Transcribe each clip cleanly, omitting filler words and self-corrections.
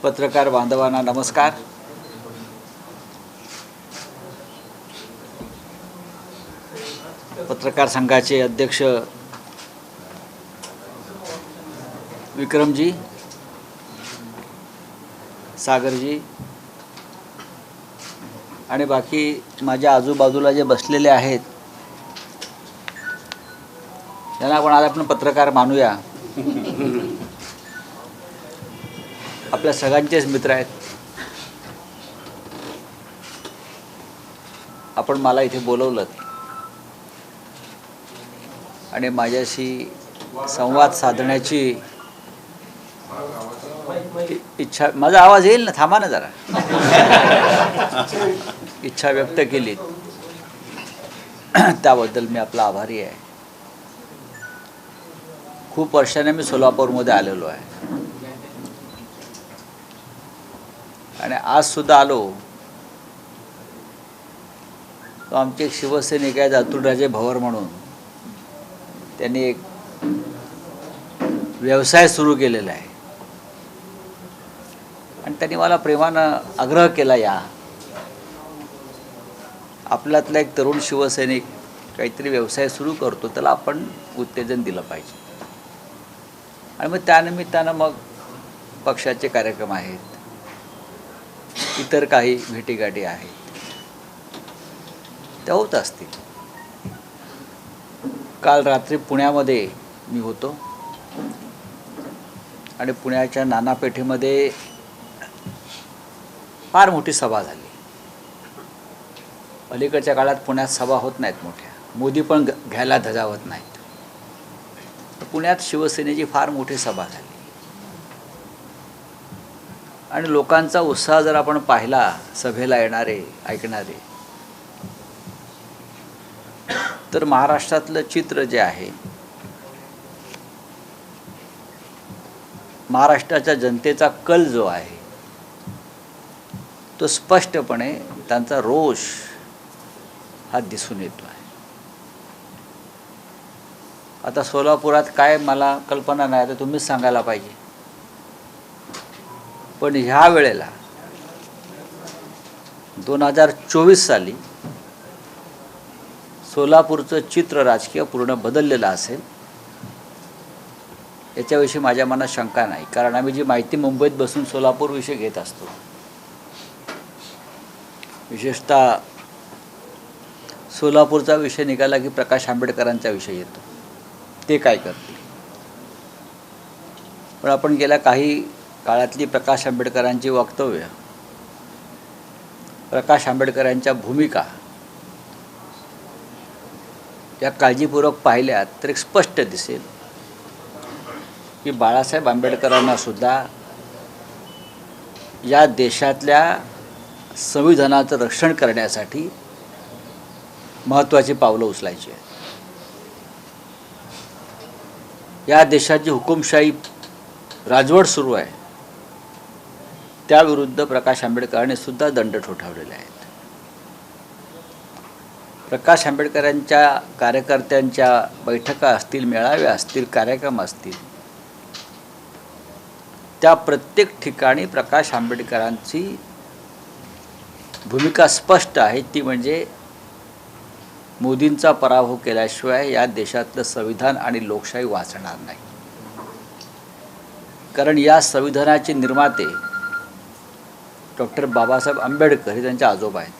पत्रकार बांधवांना नमस्कार. पत्रकार संघाचे अध्यक्ष विक्रमजी, सागरजी आणि बाकी माझ्या आजूबाजूला जे बसलेले आहेत त्यांना आपण पत्रकार मानूया. आपल्या सगळ्यांचेच मित्र आहेत. आपण मला इथे बोलवलं आणि माझ्याशी संवाद साधण्याची इच्छा, माझा आवाज येईल ना, थांबा ना जरा, इच्छा व्यक्त केली. त्याबद्दल मी आपला आभारी आहे. खूप वर्षाने मी सोलापूरमध्ये आलेलो आहे आणि आज सुद्धा आलो. तो आमचे एक शिवसैनिक आहेत अतुलराजे भवर म्हणून, त्यांनी एक व्यवसाय सुरू केलेला आहे आणि त्यांनी मला प्रेमानं आग्रह केला, या आपल्यातला एक तरुण शिवसैनिक काहीतरी व्यवसाय सुरू करतो, त्याला आपण उत्तेजन दिलं पाहिजे. आणि मग त्यानिमित्तानं मग पक्षाचे कार्यक्रम आहेत, इतर काही भेटीगाठी आहेत, त्या होत असतील. काल रात्री पुण्यामध्ये मी होतो आणि पुण्याच्या नाना पेठेमध्ये फार मोठी सभा झाली. अलीकडच्या काळात पुण्यात सभा होत नाहीत मोठ्या, मोदी पण घ्यायला धजावत नाहीत. पुण्यात शिवसेनेची फार मोठी सभा झाली आणि लोकांचा उत्साह जर आपण पाहिला, सभेला येणारे ऐकणारे, तर महाराष्ट्रातलं चित्र जे आहे, महाराष्ट्राच्या जनतेचा कल जो आहे, तो स्पष्टपणे त्यांचा रोष हा दिसून येतो आहे. आता सोलापुरात काय मला कल्पना नाही, आता तुम्हीच सांगायला पाहिजे. पण ह्या वेळेला 2024 साली सोलापूरचं चित्र राजकीय पूर्ण बदललेलं असेल याच्याविषयी माझ्या मनात शंका नाही. कारण आम्ही जी माहिती मुंबईत बसून सोलापूरविषयी घेत असतो, विशेषतः सोलापूरचा विषय निघाला की प्रकाश आंबेडकरांचा विषय येतो, ते काय करतील. पण आपण गेल्या काही काळातली प्रकाश आंबेडकरांची वक्तव्य, प्रकाश आंबेडकरांच्या भूमिका या काळजीपूर्वक पाहिल्यात तर एक स्पष्ट दिसेल की बाळासाहेब आंबेडकरांना सुद्धा या देशातल्या संविधानाचं रक्षण करण्यासाठी महत्त्वाची पावलं उचलायची आहेत. या देशाची हुकुमशाही राजवट सुरू आहे, त्याविरुद्ध प्रकाश आंबेडकरांनी सुद्धा दंड ठोठावलेले आहेत. प्रकाश आंबेडकरांच्या कार्यकर्त्यांच्या बैठका असतील, मेळावे असतील, कार्यक्रम असतील, त्या प्रत्येक ठिकाणी प्रकाश आंबेडकरांची भूमिका स्पष्ट आहे. ती म्हणजे मोदींचा पराभव केल्याशिवाय या देशातलं संविधान आणि लोकशाही वाचणार नाही. कारण या संविधानाचे निर्माते डॉक्टर बाबासाहेब आंबेडकर हे त्यांचे आजोबा आहेत.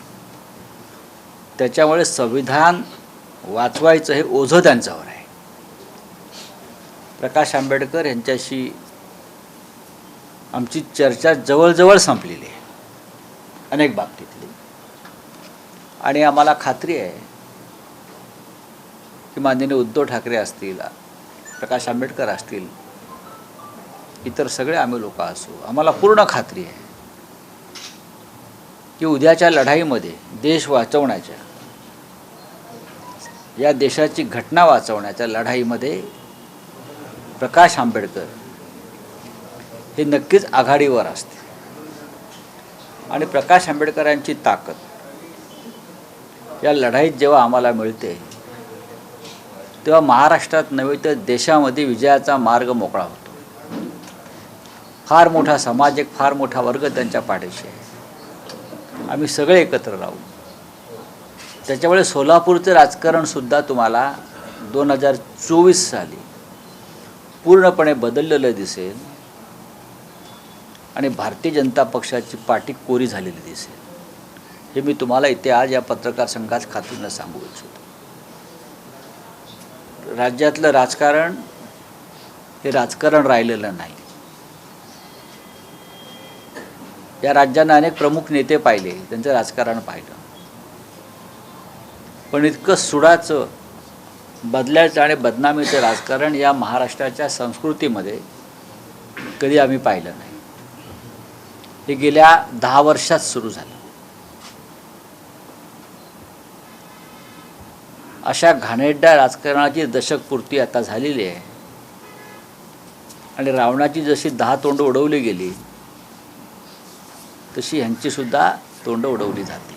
त्याच्यामुळे संविधान वाचवायचं हे ओझं त्यांच्यावर आहे. प्रकाश आंबेडकर यांच्याशी आमची चर्चा जवळजवळ संपलेली आहे अनेक बाबतीतली, आणि आम्हाला खात्री आहे की माननीय उद्धव ठाकरे असतील, प्रकाश आंबेडकर असतील, इतर सगळे आम्ही लोक असू, आम्हाला पूर्ण खात्री आहे की उद्याच्या लढाईमध्ये देश वाचवण्याच्या, या देशाची घटना वाचवण्याच्या लढाईमध्ये प्रकाश आंबेडकर हे नक्कीच आघाडीवर असते. आणि प्रकाश आंबेडकरांची ताकद या लढाईत जेव्हा आम्हाला मिळते, तेव्हा महाराष्ट्रात नव्हे तर देशामध्ये विजयाचा मार्ग मोकळा होतो. फार मोठा समाज, एक फार मोठा वर्ग त्यांच्या पाठीशी आहे. आम्ही सगळे एकत्र राहू. त्याच्यामुळे सोलापूरचं राजकारणसुद्धा तुम्हाला 2024 साली पूर्णपणे बदललेलं दिसेल आणि भारतीय जनता पक्षाची पाठी कोरी झालेली दिसेल. हे मी तुम्हाला इथे आज या पत्रकार संघात खात्रीनं सांगू इच्छितो. राज्यातलं राजकारण हे राजकारण राहिलेलं नाही. या राज्यानं अनेक प्रमुख नेते पाहिले, त्यांचं राजकारण पाहिलं, पण इतकं सुडाचं, बदलायचं आणि बदनामीचं राजकारण या महाराष्ट्राच्या संस्कृतीमध्ये कधी आम्ही पाहिलं नाही. हे गेल्या 10 वर्षात सुरू झालं. अशा घाणेरड्या राजकारणाची दशकपूर्ती आता झालेली आहे आणि रावणाची जशी 10 तोंड उडवली गेली तशी ह्यांचीसुद्धा तोंड उडवली जाते.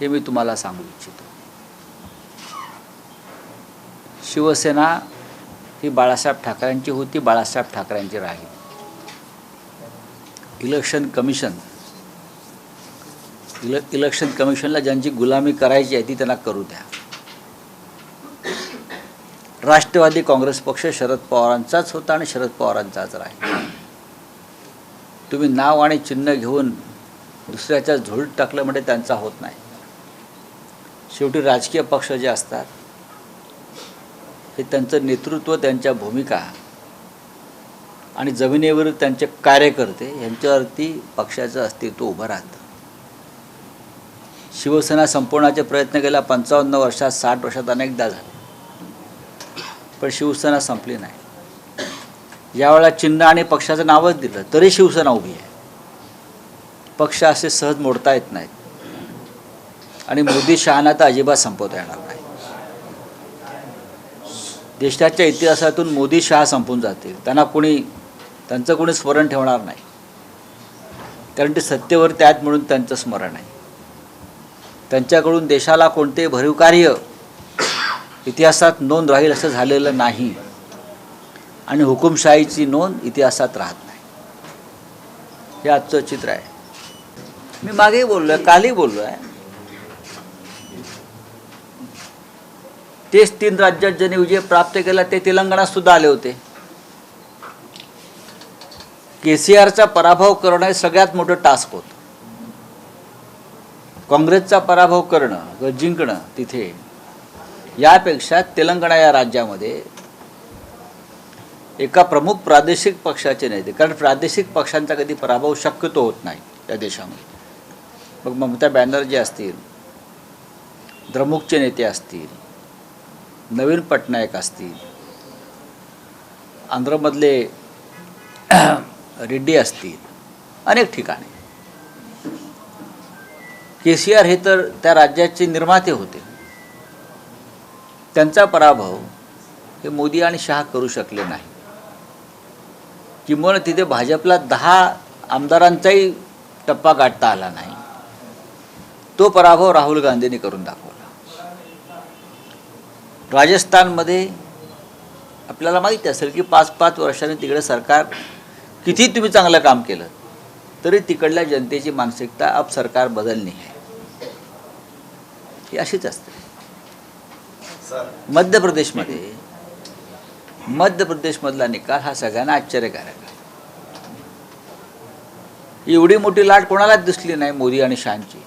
हे मी तुम्हाला सांगू इच्छितो. शिवसेना ही बाळासाहेब ठाकरेंची होती, बाळासाहेब ठाकरेंची राहील. इलेक्शन कमिशनला ज्यांची गुलामी करायची आहे ती त्यांना करू द्या. राष्ट्रवादी काँग्रेस पक्ष शरद पवारांचाच होता आणि शरद पवारांचाच राहील. तुम्ही नाव आणि चिन्ह घेऊन दुसऱ्याच्या झोळीत टाकलं म्हणजे त्यांचा होत नाही. शेवटी राजकीय पक्ष जे असतात हे त्यांचं नेतृत्व, त्यांच्या भूमिका आणि जमिनीवर त्यांचे कार्यकर्ते यांच्यावरती पक्षाचं अस्तित्व उभं राहतं. शिवसेना संपवण्याचे प्रयत्न गेल्या 55 वर्षात, 60 वर्षात अनेकदा झाले, पण शिवसेना संपली नाही. यावेळेला चिन्ह आणि पक्षाचं नावच दिलं तरी शिवसेना उभी आहे. पक्ष असे सहज मोडता येत नाहीत आणि मोदी शहाना तर अजिबात संपवता येणार नाही. देशाच्या इतिहासातून मोदी शहा संपून जातील, त्यांचं कोणी स्मरण ठेवणार नाही, कारण ते सत्तेवर त्यात म्हणून त्यांचं स्मरण आहे. त्यांच्याकडून देशाला कोणते भरीव कार्य इतिहासात नोंद राहील असं झालेलं नाही आणि हुकुमशाहीची नोंद इतिहासात राहत नाही. हे आजचं चित्र आहे. मी मागेही बोललो आहे, कालही बोललो आहे. तेच 3 राज्यात ज्यांनी विजय प्राप्त केला ते तेलंगणात सुद्धा आले होते. केसीआरचा पराभव करणं हे सगळ्यात मोठं टास्क होतं. काँग्रेसचा पराभव करणं, जिंकणं तिथे, यापेक्षा तेलंगणा या राज्यामध्ये एका प्रमुख प्रादेशिक पक्षाचे नेते, कारण प्रादेशिक पक्षांचा कधी पराभव शक्यतो होत नाही या देशामध्ये. मग ममता बॅनर्जी असतील, द्रमुकचे नेते असतील, नवीन पटनायक असतील, आंध्रमधले रेड्डी असतील, अनेक ठिकाणी. केसीआर हे तर त्या राज्याचे निर्माते होते. त्यांचा पराभव हे मोदी आणि शहा करू शकले नाही. किंवा तिथे भाजपला 10 आमदारांचाही टप्पा गाठता आला नाही. तो पराभव राहुल गांधींनी करून दाखवला. राजस्थानमध्ये आपल्याला माहिती असेल की 5-5 वर्षांनी तिकडे सरकार, किती तुम्ही चांगलं काम केलं तरी तिकडल्या जनतेची मानसिकता अब सरकार बदलणी आहे, ही अशीच असते. मध्यप्रदेशमधला निकाल हा सगळ्यांना आश्चर्यकारक आहे. एवढी मोठी लाट कोणालाच दिसली नाही मोदी आणि शहांची.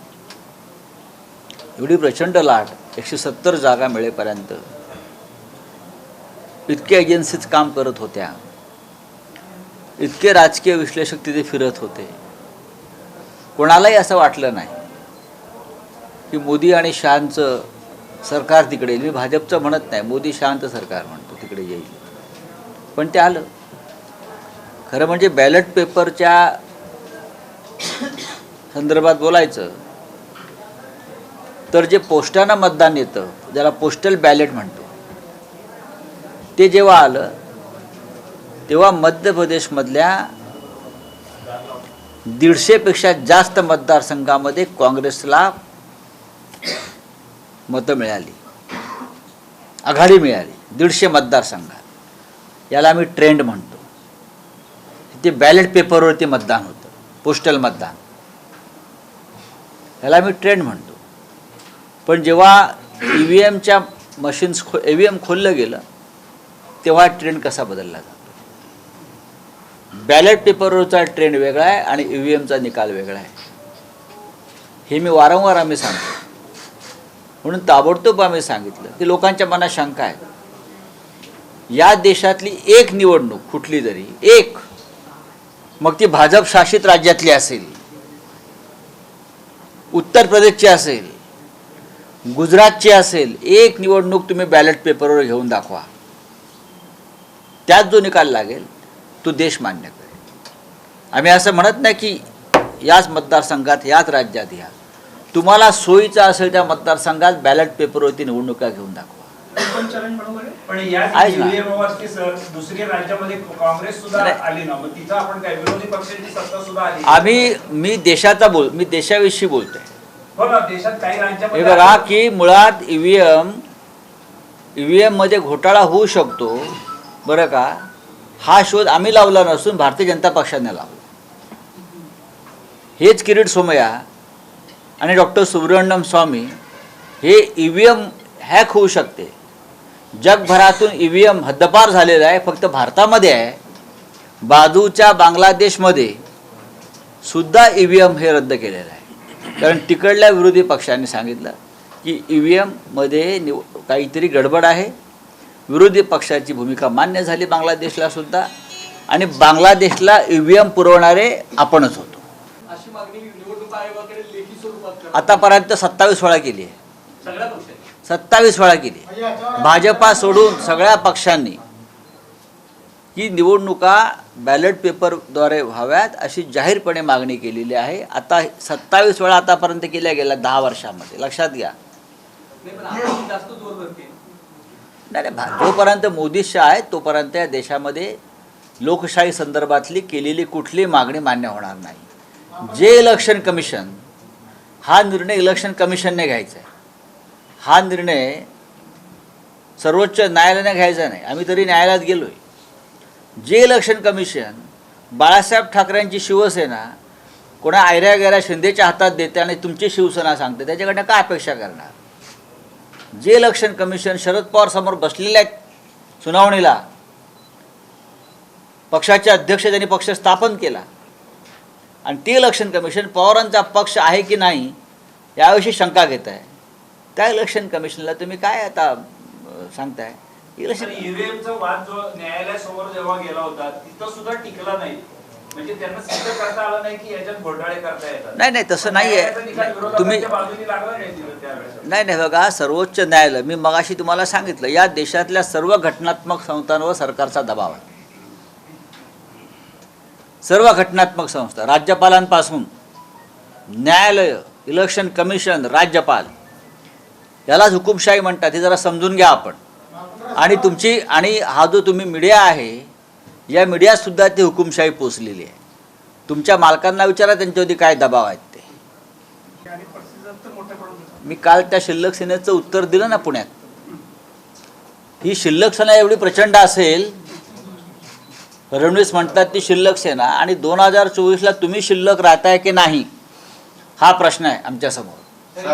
एवढी प्रचंड लाट, 170 जागा मिळेपर्यंत इतके एजन्सीज काम करत होत्या, इतके राजकीय विश्लेषक तिथे फिरत होते. कोणालाही असं वाटलं नाही की मोदी आणि शहांचं सरकार तिकडे येईल. मी भाजपचं म्हणत नाही, मोदी शहांचं सरकार म्हणतो तिकडे येईल, पण ते आलं. खरं म्हणजे बॅलेट पेपरच्या संदर्भात बोलायचं तर जे पोस्टानं मतदान येतं, ज्याला पोस्टल बॅलेट म्हणतो, ते जेव्हा आलं तेव्हा मध्य प्रदेशमधल्या 150पेक्षा जास्त मतदारसंघामध्ये काँग्रेसला मतं मिळाली, आघाडी मिळाली. 150 मतदारसंघात. याला आम्ही ट्रेंड म्हणतो. ते बॅलेट पेपरवरती मतदान होतं, पोस्टल मतदान. ह्याला मी ट्रेंड म्हणतो. पण जेव्हा EVMच्या मशीन्स EVM खोललं गेलं तेव्हा ट्रेंड कसा बदलला जातो. बॅलेट पेपरवरचा ट्रेंड वेगळा आहे आणि EVMचा निकाल वेगळा आहे. हे मी वारंवार आम्ही सांगतो. म्हणून ताबडतोब आम्ही सांगितलं की लोकांच्या मनात शंका आहे. या देशातली एक निवडणूक कुठली तरी एक, मग ती भाजप शासित राज्यातली असेल, उत्तर प्रदेशची असेल, गुजरातची असेल, एक निवडणूक तुम्ही बॅलेट पेपरवर घेऊन दाखवा, त्यात जो निकाल लागेल तो देश मान्य करेल. आम्ही असं म्हणत नाही की याच मतदारसंघात याच राज्यात या, तुम्हाला सोयीचं असेल त्या मतदारसंघात बॅलेट पेपरवरती निवडणुका घेऊन दाखवा. पण या दुसरी राज्यामध्ये काँग्रेस सुद्धा आली ना, मग तिथं आपण काय विरोधी पक्षाची सत्ता सुद्धा आली. मी देशाविषयी बोलतोय. हो ना, देशात काही राज्यामध्ये हे बघा की मुळात EVM मध्ये घोटाळा होऊ शकतो, बरं का, हा शोध आम्ही लावला नसून भारतीय जनता पक्षाने लावला. हेच किरीट सोमय्या आणि डॉक्टर सुब्रमण्यम स्वामी हे EVM हॅक होऊ शकते. जगभरातून EVM हद्दपार झालेला आहे, फक्त भारतामध्ये आहे. बाजूच्या बांगलादेशमध्ये सुद्धा EVM हे रद्द केलेलं आहे. कारण तिकडल्या विरोधी पक्षांनी सांगितलं की EVM मध्ये काहीतरी गडबड आहे. विरोधी पक्षाची भूमिका मान्य झाली बांगलादेशला सुद्धा, आणि बांगलादेशला EVM पुरवणारे आपणच होतो. अशी मागणी निवडणूक आयोगाकडे लेखी स्वरूपात आतापर्यंत 27 वेळा केली आहे. सगळ्या पक्षांनी 27 वेळा केली. भाजपा सोडून सगळ्या पक्षांनी ही निवडणुका बॅलेट पेपरद्वारे व्हाव्यात अशी जाहीरपणे मागणी केलेली आहे. आता 27 वेळा आतापर्यंत केल्या गेल्या 10 वर्षामध्ये. लक्षात घ्या. जास्त जोर धरते. नाही, जोपर्यंत मोदी शाह आहे तोपर्यंत या देशामध्ये लोकशाही संदर्भातली केलेली कुठली मागणी मान्य होणार नाही. जे इलेक्शन कमिशन, हा निर्णय इलेक्शन कमिशनने घ्यायचा आहे. हा निर्णय सर्वोच्च न्यायालयाने घ्यायचा नाही. आम्ही तरी न्यायालयात गेलो आहे. जे इलेक्शन कमिशन बाळासाहेब ठाकरेंची शिवसेना कोणा आयऱ्या गैऱ्या शिंदेच्या हातात देते आणि तुमची शिवसेना सांगते, त्याच्याकडनं काय अपेक्षा करणार. जे इलेक्शन कमिशन शरद पवार समोर बसलेले आहेत सुनावणीला, पक्षाचे अध्यक्ष त्यांनी पक्ष स्थापन केला, आणि ते इलेक्शन कमिशन पवारांचा पक्ष आहे की नाही याविषयी शंका घेत आहे, त्या इलेक्शन कमिशनला तुम्ही काय आता सांगताय. EVMचा वाद जो न्यायालयासमोर जेव्हा गेला होता तिथं सुद्धा टिकला नाही. म्हणजे त्यांना सिद्ध करता आलं नाही की याच्यात घोटाळे करता येतात. नाही, तसं नाही आहे. तुम्ही नाही बघा, सर्वोच्च न्यायालय, मी मगाशी तुम्हाला सांगितलं, या देशातल्या सर्व घटनात्मक संस्थांवर सरकारचा दबाव आहे. सर्व घटनात्मक संस्था, राज्यपालांपासून न्यायालय, इलेक्शन कमिशन, राज्यपाल, यालाच हुकुमशाही म्हणतात. हे जरा समजून घ्या आपण. आणि हा जो तुम्ही मीडिया आहे, या मीडियात सुद्धा ती हुकुमशाही पोचलेली आहे. तुमच्या मालकांना विचारा त्यांच्यावरती काय दबाव आहेत ते. मी काल त्या शिल्लक सेनेचं उत्तर दिलं ना पुण्यात. ही शिल्लक सेना एवढी प्रचंड असेल, फडणवीस म्हणतात ती शिल्लक सेना, आणि 2024ला तुम्ही शिल्लक राहताय की नाही हा प्रश्न आहे आमच्या समोर. सर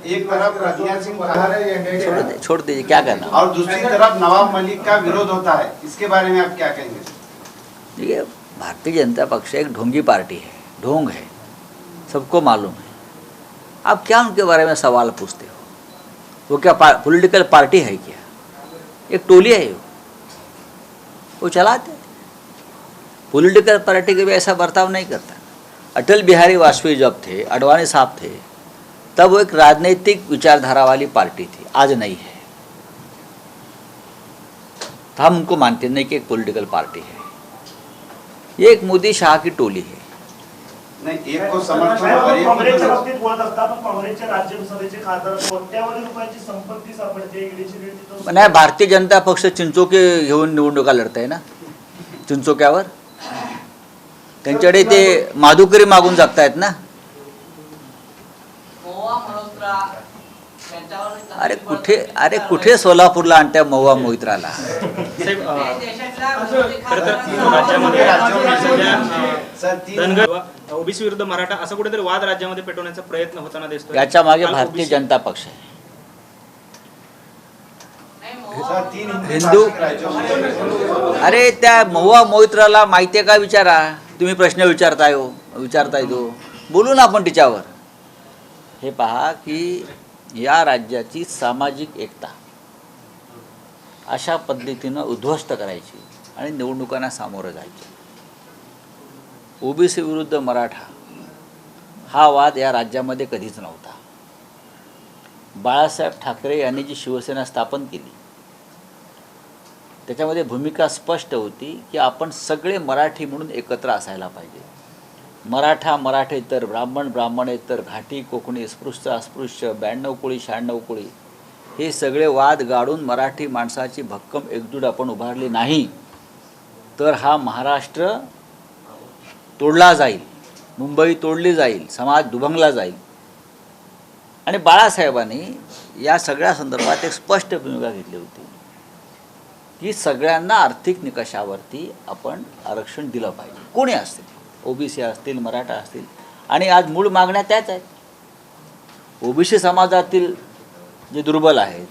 एक तरफ प्रज्ञा सिंह छोड़ दीजिए, क्या करना. और दूसरी तरफ नवाब मलिक का विरोध होता है, इसके बारे में आप क्या कहेंगे. देखिए, भारतीय जनता पक्ष एक ढोंगी पार्टी है, ढोंग है, सबको मालूम है. आप क्या उनके बारे में सवाल पूछते हो. वो क्या पॉलिटिकल पार्टी है क्या? एक टोली है वो चलाते. पॉलिटिकल पार्टी के भी ऐसा बर्ताव नहीं करता. अटल बिहारी वाजपेयी जब थे, अडवाणी साहब थे, तब वो एक राजनीतिक विचारधारा वाली पार्टी थी, आज नहीं है. तो हम उनको मानते नहीं कि एक पॉलिटिकल पार्टी है. ये एक मोदी शाह की टोली है. नहीं, एक को समर्थन और एक काँग्रेसच्या बाबतीत बोलत असता, पण काँग्रेसच्या राज्यसभेचे खासदार कोट्यावधी रुपयाची संपत्ती सापडते. नाही, भारतीय जनता पक्ष चिंचोके घेऊन निवडणुका लढत आहे ना. चिंचोक्यावर त्यांच्याकडे ते माधुकरी मागून जगतायत ना. गोवा मल्होत्रा त्यांच्या अरे कुठे सोलापूरला आणत्या महुआ मोहित्राला? साहेब, खरं तर राज्यामध्ये सर तीन धनगर ओबीसी विरुद्ध मराठा असा कुठेतरी वाद राज्यामध्ये पेटवण्याचा प्रयत्न होताना दिसतोय. याच्या मागे काल भारतीय OBC जनता पक्ष आहे. सर तीन हिंदू भाषिक राज्यों अरे त्या महुआ मोहित्राला माहिती आहे का विचारा. तुम्ही प्रश्न विचारताय तो बोलू ना आपण तिच्यावर. हे पहा की या राज्याची सामाजिक एकता अशा पद्धतीनं उद्ध्वस्त करायची आणि निवडणुकांना सामोरं जायचं. ओबीसी विरुद्ध मराठा हा वाद या राज्यामध्ये कधीच नव्हता. बाळासाहेब ठाकरे यांनी जी शिवसेना स्थापन केली त्याच्यामध्ये भूमिका स्पष्ट होती की आपण सगळे मराठी म्हणून एकत्र असायला पाहिजे. मराठेतर, ब्राह्मणेतर, घाटी, कोकणी, स्पृश्य, अस्पृश्य, 92 कुळी, 96 कुळी हे सगळे वाद गाडून मराठी माणसाची भक्कम एकजूट आपण उभारली नाही तर हा महाराष्ट्र तोडला जाईल, मुंबई तोडली जाईल, समाज दुभंगला जाईल. आणि बाळासाहेबांनी या सगळ्या संदर्भात एक स्पष्ट भूमिका घेतली होती की सगळ्यांना आर्थिक निकषावरती आपण आरक्षण दिलं पाहिजे, कोणी असतील, ओबीसी असतील, मराठा असतील. आणि आज मूळ मागण्या त्याच आहेत. ओबीसी समाजातील जे दुर्बल आहेत,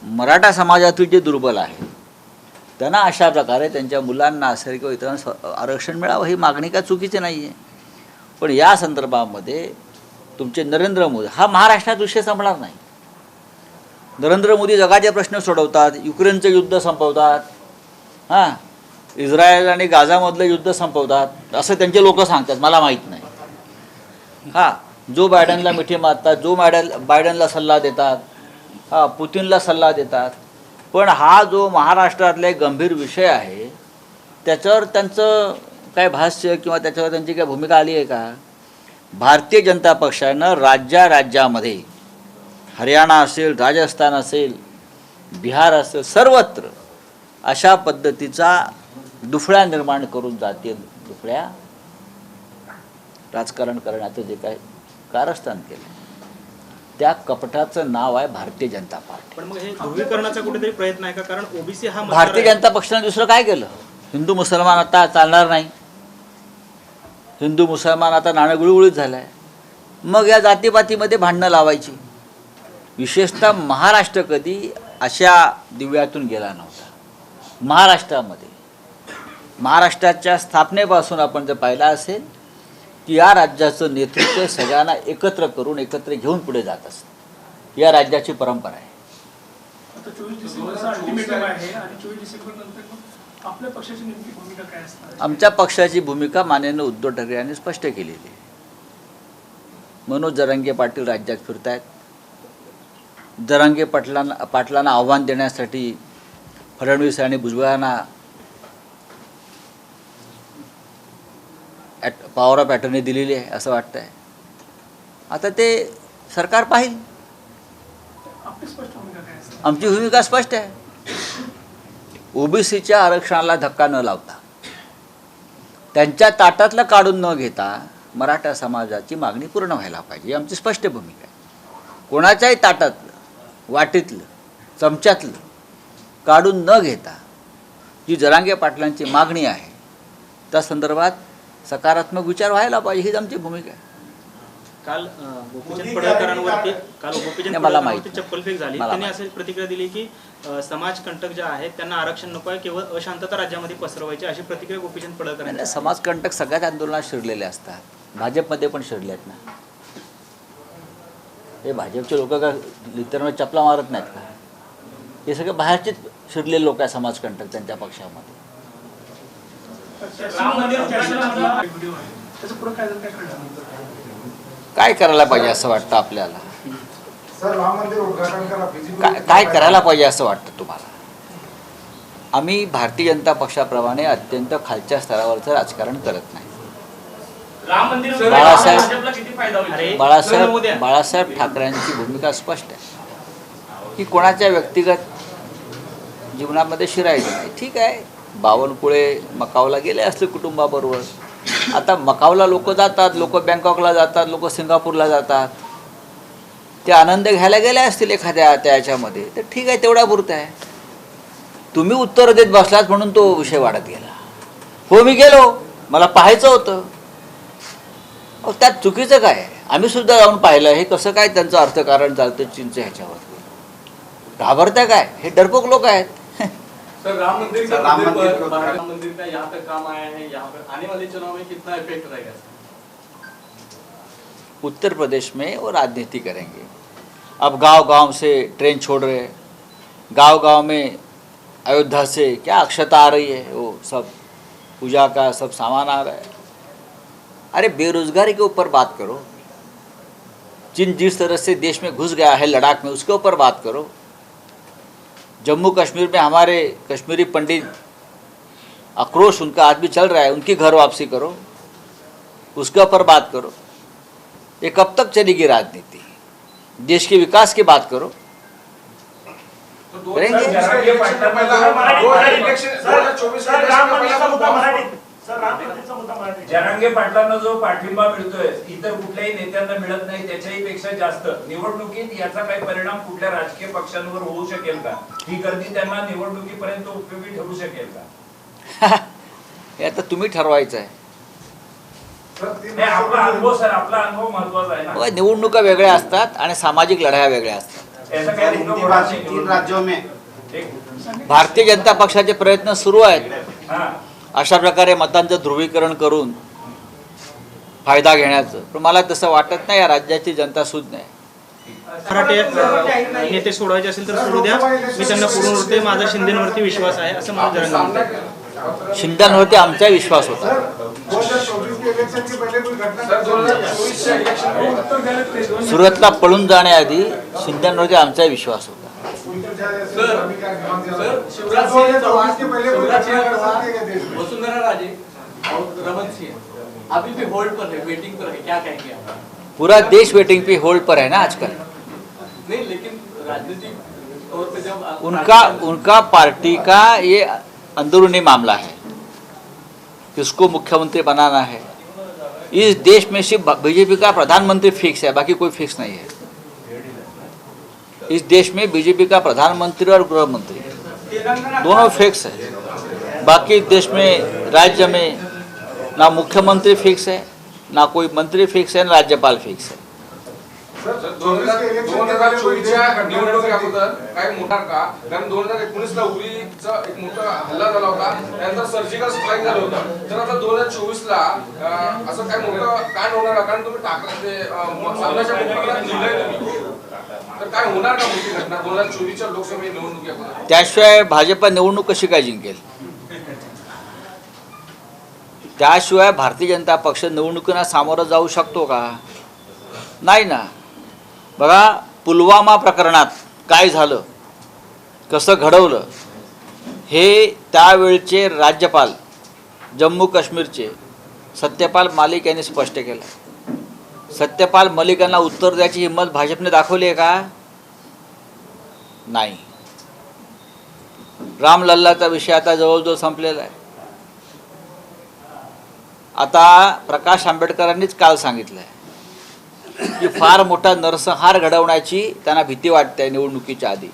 मराठा समाजातील जे दुर्बल आहेत त्यांना अशा प्रकारे त्यांच्या मुलांना असेल किंवा इतरांना आरक्षण मिळावं ही मागणी काय चुकीची नाही आहे. पण या संदर्भामध्ये तुमचे नरेंद्र मोदी हा महाराष्ट्रात विषय संपणार नाही. नरेंद्र मोदी जगाचे प्रश्न सोडवतात, युक्रेनचं युद्ध संपवतात, हां इस्रायल आणि गाझामधलं युद्ध संपवतात असं त्यांचे लोक सांगतात, मला माहीत नाही. हां जो बायडनला मिठी मारतात, जो बायडनला सल्ला देतात, हां पुतीनला सल्ला देतात. पण हा जो महाराष्ट्रातला एक गंभीर विषय आहे त्याच्यावर त्यांचं काय भाष्य किंवा त्याच्यावर त्यांची काय भूमिका आली आहे का? भारतीय जनता पक्षानं राज्यामध्ये हरियाणा असेल, राजस्थान असेल, बिहार असेल, सर्वत्र अशा पद्धतीचा दुफळ्या निर्माण करून जातीय दुफळ्या राजकारण करण्याचं जे काय कारस्थान केलं त्या कपटाचं नाव आहे भारतीय जनता पार्टी. पण मग हे ध्रुवीकरणाचा कुठेतरी प्रयत्न आहे का? कारण ओबीसी हा मतदार भारतीय आहे. जनता पक्षाने दुसरं काय केलं? हिंदू मुसलमान आता चालणार नाही, हिंदू मुसलमान आता नाणं गुळगुळीत झालं आहे. मग या जातीपातीमध्ये भांडणं लावायची. विशेषतः महाराष्ट्र कधी अशा दिव्यातून गेला नव्हता. महाराष्ट्राच्या स्थापनेपासून आपण जर पाहिलं असेल की या राज्याचं नेतृत्व सगळ्यांना एकत्र करून एकत्र घेऊन पुढे जात असतं. या राज्याची परंपरा आहे. आता 24 डिसेंबरचा अल्टिमेटम आहे आणि 24 डिसेंबर नंतर मग आपल्या पक्षाची नेमकी भूमिका काय असणार आहे? आमच्या पक्षाची भूमिका माननीय उद्धव ठाकरे यांनी स्पष्ट केलेली आहे. मनोज जरांगे पाटील राज्यात फिरत आहेत. जरांगे पाटलांना आव्हान देण्यासाठी फडणवीस आणि भुजबळांना पॉवर ऑफ अटर्नी दिलेली आहे असं वाटतं आहे. आता ते सरकार पाहिल. आपली स्पष्ट भूमिका काय असणार? आमची भूमिका स्पष्ट आहे. ओबीसीच्या आरक्षणाला धक्का न लावता, त्यांच्या ताटातलं काढून न घेता मराठा समाजाची मागणी पूर्ण व्हायला पाहिजे ही आमची स्पष्ट भूमिका आहे. कोणाच्याही ताटातलं, वाटीतलं, चमच्यातलं काढून न घेता जी जरांगे पाटलांची मागणी आहे त्या संदर्भात सकारात्मक विचार व्हायला पाहिजे हीच आमची भूमिका आहे. काल गोपीचंद पडळकरांवरती चप्पलफेक झाली. त्यांनी अशी प्रतिक्रिया दिली की समाजकंटक जे आहेत त्यांना आरक्षण नको आहे, केवळ अशांतता राज्यामध्ये पसरवायची अशी प्रतिक्रिया गोपीचंद पडळकरांनी. समाजकंटक सगळ्याच आंदोलनात शिरलेले असतात. भाजपमध्ये पण शिरले आहेत ना. हे भाजपचे लोक का इतरांना चपला मारत नाहीत का? हे सगळे बाहेरचेच शिरलेले लोक आहे समाजकंटक त्यांच्या पक्षामध्ये. व्हिडिओ आहे त्याचं पुढे काय कळलं? काय करायला पाहिजे असं वाटतं आपल्याला? सर राम मंदिर उद्घाटन करा. काय करायला पाहिजे असं वाटतं तुम्हाला? आम्ही भारतीय जनता पक्षाप्रमाणे अत्यंत खालच्या स्तरावरचं राजकारण करत नाही. बाळासाहेब ठाकरेंची भूमिका स्पष्ट आहे की कोणाच्या व्यक्तिगत जीवनामध्ये शिरायचं नाही. ठीक आहे, बावनकुळे मकावला गेले असले कुटुंबाबरोबर. आता मकावला लोक जातात, लोक बँकॉकला जातात, लोक सिंगापूरला जातात. ते आनंद घ्यायला गेले असतील एखाद्या त्याच्यामध्ये, तर ठीक आहे, तेवढा पुरता आहे. तुम्ही उत्तर देत बसलात म्हणून तो विषय वाढत गेला. हो, मी गेलो, मला पाहायचं होतं. त्यात चुकीचं काय? आम्ही सुद्धा जाऊन पाहिलं हे कसं काय त्यांचं अर्थकारण चालतं चिंच ह्याच्यावर. घाबरता काय? हे डरपोक लोक आहेत. सर राम मंदिर सर, का राम मुद्दे मंदिर पर को- राम मंदिर का यहाँ पे काम आया है, यहाँ पे आने वाले चुनाव में कितना इफेक्ट रहेगा? उत्तर प्रदेश में वो राजनीति करेंगे. अब गांव-गांव से ट्रेन छोड़ रहे हैं, गांव-गांव में अयोध्या से क्या अक्षता आ रही है, वो सब पूजा का सब सामान आ रहा है. अरे बेरोजगारी के ऊपर बात करो. जिस तरह से देश में घुस गया है लद्दाख में, उसके ऊपर बात करो. जम्मू कश्मीर में हमारे कश्मीरी पंडित आक्रोश उनका आज भी चल रहा है, उनकी घर वापसी करो, उसके ऊपर बात करो. ये कब तक चलेगी राजनीति? देश के विकास की बात करो. करेंगे. जरांगे पाटलांना जरांगे पाटलांना जो पाठिंबा मिळतोय इतर कुठल्याही नेत्यांना मिळत नाही, त्याच्याही पेक्षा जास्त निवडणुकीत याचा काही परिणाम कुठल्या राजकीय पक्षांवर होऊ शकेल का? ही गर्दी त्यांना निवडणुकीपर्यंत उपयोगी ठरू शकेल का? हे आता तुम्ही ठरवायचं आहे. नाही, आपला अनुभव सर, आपला अनुभव महत्वाचा आहे ना. बघा, निवडणुका वेगळ्या असतात आणि सामाजिक लढाया वेगळ्या असतात. याचा काही हिंदी उपयोग भाषी होणार 3 नाही. राज्यों में एक- भारतीय जनता पक्षाचे प्रयत्न सुरू आहेत हा. अशा प्रकारे मतांचं ध्रुवीकरण करून फायदा घेण्याचं. पण मला तसं वाटत नाही, या राज्याची जनता सुज्ञ आहे. मराठे नेते सोडवायचे असेल तर सोडू द्या, मी त्यांना पुढून उरते, माझा शिंदेवरती विश्वास आहे असं मला जरांगे म्हणतात. शिंदेवरती आमचा विश्वास होता. 2024 के इलेक्शन के पहले कोई घटना 2024 इलेक्शन सुरतला पळून जाण्याआधी शिंदेवरती आमचा विश्वास होता. शिवराज सिंह चौहान के पहले शिवराज सिंह चौहान, वसुंधरा राजे और रमन सिंह अभी भी होल्ड पर है, वेटिंग पर है, क्या कहेंगे आप? पूरा देश वेटिंग पे होल्ड पर है ना आजकल. नहीं, लेकिन राजनीतिक तौर पे जब उनका पार्टी का ये अंदरूनी मामला है, किसको मुख्यमंत्री बनाना है. इस देश में सिर्फ बीजेपी का प्रधानमंत्री फिक्स है, बाकी कोई फिक्स नहीं है. इस देश में बीजेपी का प्रधानमंत्री और गृह मंत्री दोनों फिक्स है. बाकी देश में राज्य में ना मुख्यमंत्री फिक्स है, ना कोई मंत्री फिक्स है, ना राज्यपाल फिक्स है. 2024च्या निवडणुकी अगोदर काय मोठा का? कारण 2019 ला उरीचा एक मोठा हल्ला झाला होता, त्यानंतर सर्जिकल स्ट्राईक झालं होतं. तर आता 2024 ला असं काय मोठं कांड होणार का? कारण तुम्ही ठाकरे सामनाच्या मुखपत्रात लिहिलंय तुम्ही. तर काय होणार का मोठी घटना 2024च्या लोकसभा निवडणुकी अगोदर? त्याशिवाय भाजप निवडणूक कशी काय जिंकेल? त्याशिवाय भारतीय जनता पक्ष निवडणुकीला सामोरं जाऊ शकतो का? नाही ना. बघा, पुलवामा प्रकरणात काय झालं, कसं घडवलं, हे त्यावेळचे राज्यपाल जम्मू काश्मीरचे सत्यपाल मलिक यांनी स्पष्ट केलं. सत्यपाल मलिक यांना उत्तर द्यायची हिंमत भाजपने दाखवली आहे का? नाही. रामलल्लाचा विषय आता जवळजवळ संपलेला आहे. आता प्रकाश आंबेडकरांनीच काल सांगितलं आहे की फार मोठा नरसंहार घडवण्याची त्यांना भीती वाटते निवडणुकीच्या आधी.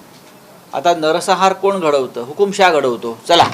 आता नरसंहार कोण घडवतं? हुकुमशाह घडवतो. चला.